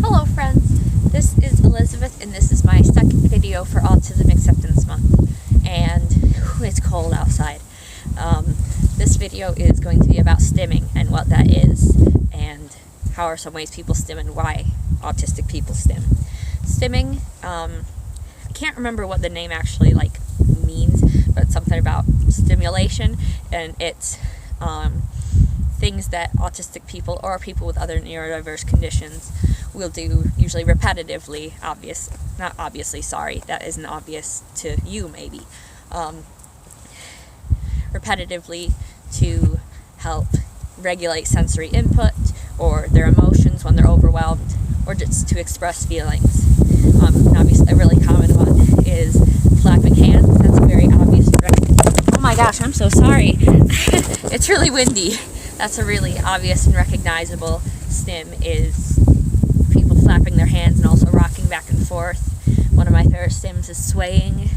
Hello friends, this is Elizabeth and this is my second video for Autism Acceptance Month, and it's cold outside. This video is going to be about stimming and what that is and how are some ways people stim and why autistic people stim. Stimming, I can't remember what the name actually means, but it's something about stimulation, and it's things that autistic people or people with other neurodiverse conditions will do, usually repetitively. That isn't obvious to you maybe. Repetitively to help regulate sensory input or their emotions when they're overwhelmed, or just to express feelings. Obviously a really common one is flapping hands. That's a very obvious. Oh my gosh, I'm so sorry. It's really windy. That's a really obvious and recognizable stim, is people flapping their hands and also rocking back and forth. One of my favorite stims is swaying. It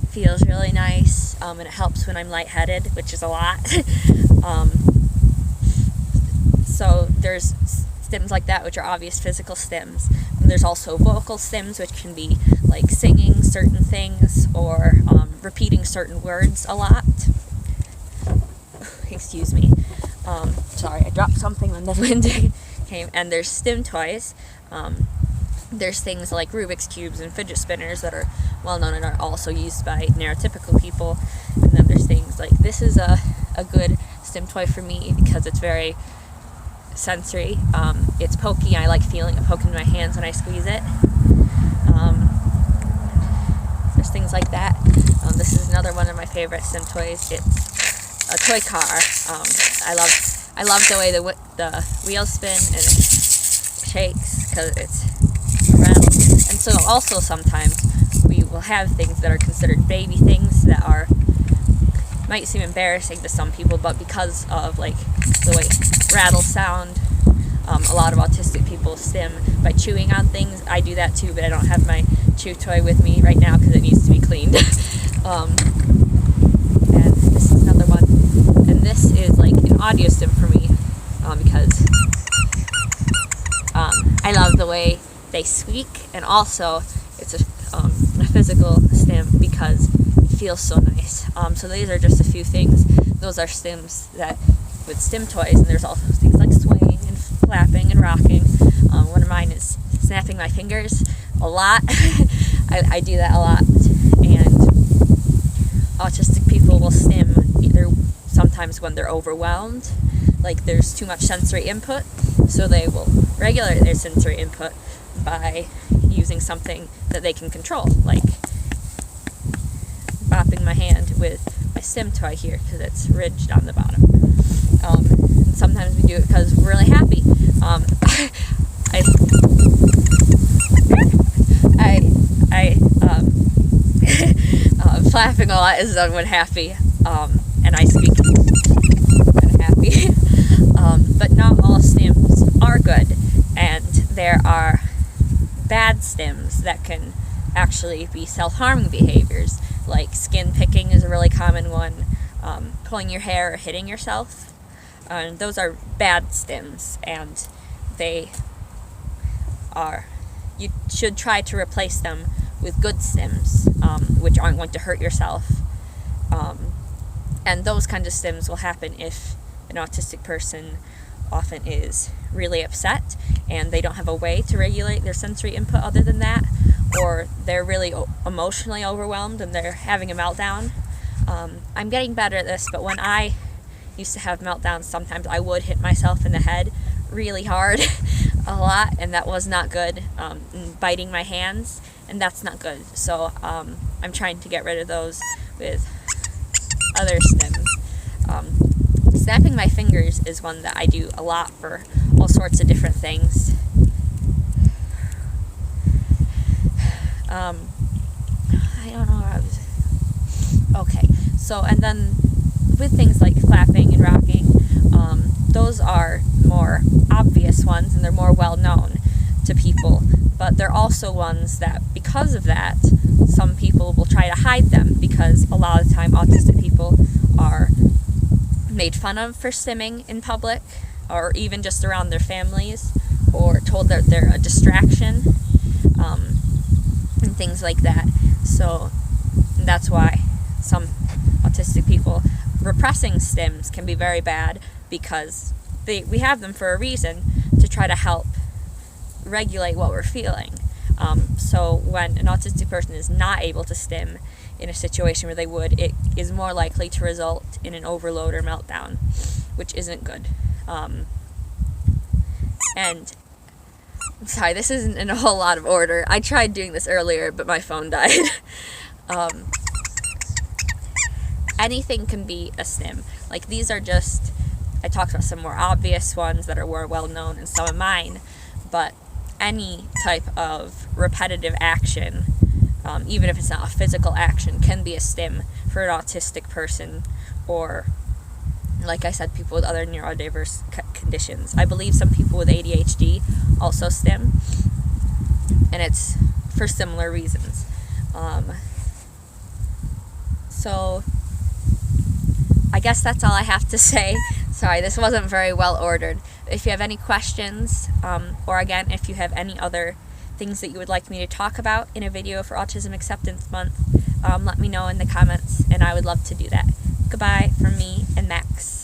feels really nice, and it helps when I'm lightheaded, which is a lot. So there's stims like that, which are obvious physical stims. And there's also vocal stims, which can be like singing certain things or repeating certain words a lot. Excuse me. Sorry, I dropped something when the wind came. And there's Stim Toys. There's things like Rubik's Cubes and fidget spinners that are well known and are also used by neurotypical people. And then there's things like, this is a good Stim toy for me because it's very sensory. It's pokey. I like feeling it poking in my hands when I squeeze it. There's things like that. This is another one of my favorite Stim toys. It's a toy car. I love the way the wheels spin and it shakes because it's rattles. And so also sometimes we will have things that are considered baby things that might seem embarrassing to some people, but because of the way rattles sound, a lot of autistic people stim by chewing on things. I do that too, but I don't have my chew toy with me right now because it needs to be cleaned. And this is another one, and this is an audio stim for me because I love the way they squeak, and also it's a physical stim because it feels so nice. So these are just a few things. Those are stims that with Stim Toys, and there's also things like swaying and flapping and rocking. One of mine is snapping my fingers a lot. I do that a lot, and autistic people will stim either sometimes when they're overwhelmed, like there's too much sensory input, so they will regulate their sensory input by using something that they can control, like bopping my hand with my Stim toy here because it's ridged on the bottom. And sometimes we do it because we're really happy. Flapping a lot is done when happy, and I squeak when happy. But not all stims are good, and there are bad stims that can actually be self-harming behaviors, like skin picking is a really common one, pulling your hair or hitting yourself. Those are bad stims, and you should try to replace them with good stims, which aren't going to hurt yourself. And those kinds of stims will happen if an autistic person often is really upset and they don't have a way to regulate their sensory input other than that, or they're really emotionally overwhelmed and they're having a meltdown. I'm getting better at this, but when I used to have meltdowns, sometimes I would hit myself in the head really hard a lot, and that was not good. Biting my hands, and that's not good. So I'm trying to get rid of those with other stims. Snapping my fingers is one that I do a lot for all sorts of different things. I don't know where I was. Okay, so and then with things like flapping and rocking, those are more obvious ones and they're more well known to people, but they're also ones that, because of that, some people will try to hide them, because a lot of the time autistic people are made fun of for stimming in public, or even just around their families, or told that they're a distraction, and things like that. So that's why some autistic people repressing stims can be very bad, because we have them for a reason, to try to help regulate what we're feeling. So when an autistic person is not able to stim in a situation where they would, it is more likely to result in an overload or meltdown, which isn't good. And I'm sorry, this isn't in a whole lot of order. I tried doing this earlier, but my phone died. Anything can be a stim. Like, these are just, I talked about some more obvious ones that are more well known in some of mine, but any type of repetitive action, even if it's not a physical action, can be a stim for an autistic person, or, like I said, people with other neurodiverse conditions. I believe some people with ADHD also stim, and it's for similar reasons. So I guess that's all I have to say. Sorry, this wasn't very well ordered. If you have any questions, or again, if you have any other things that you would like me to talk about in a video for Autism Acceptance Month, let me know in the comments, and I would love to do that. Goodbye from me and Max.